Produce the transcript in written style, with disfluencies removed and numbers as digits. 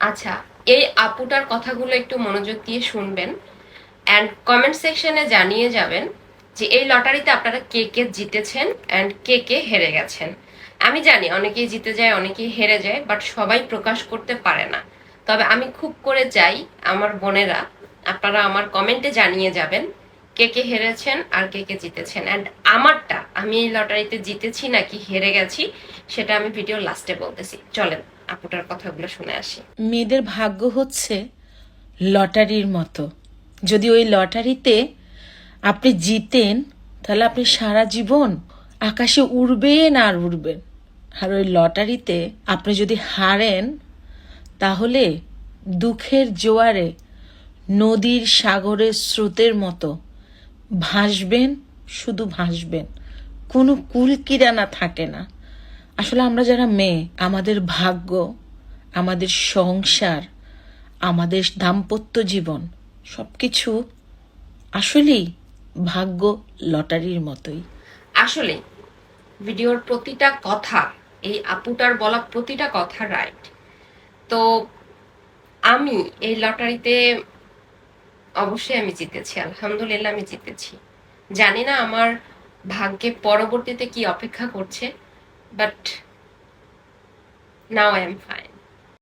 আচ্ছা, এই আপুটার কথাগুলো একটু মনোযোগ দিয়ে শুনবেন অ্যান্ড কমেন্ট সেকশনে জানিয়ে যাবেন যে এই লটারিতে আপনারা কে কে জিতেছেন অ্যান্ড কে কে হেরে গেছেন। আমি জানি অনেকেই জিতে যায়, অনেকেই হেরে যায়, বাট সবাই প্রকাশ করতে পারে না। তবে আমি খুব করে চাই আমার বোনেরা, আপনারা আমার কমেন্টে জানিয়ে যাবেন কে কে হেরেছেন আর কে কে জিতেছেন। অ্যান্ড আমারটা, আমি এই লটারিতে জিতেছি নাকি হেরে গেছি, সেটা আমি ভিডিও লাস্টে বলতেছি। চলেন আপুটার কথাগুলো শুনে আসি। মেয়েদের ভাগ্য হচ্ছে লটারির মতো। যদি ওই লটারিতে আপনি জিতেন, তাহলে আপনি সারা জীবন আকাশে উড়বেন আর উড়বেন। আর ওই লটারিতে আপনি যদি হারেন, তাহলে দুঃখের জোয়ারে নদীর সাগরের স্রোতের মতো ভাসবেন, শুধু ভাসবেন, কোনো কুল কিরানা থাকে না। আসলে আমরা যারা মেয়ে, আমাদের ভাগ্য, আমাদের সংসার, আমাদের দাম্পত্য জীবন সবকিছু আসলেই ভাগ্য লটারির মতোই। আসলে ভিডিওর প্রতিটা কথা, এই আপুটার বলা প্রতিটা কথা রাইট। তো আমি এই লটারিতে অবশ্যই আমি জিতেছি, আলহামদুলিল্লাহ আমি জিতেছি। জানি না আমার ভাগ্যে পরবর্তীতে কি অপেক্ষা করছে, but now I am fine.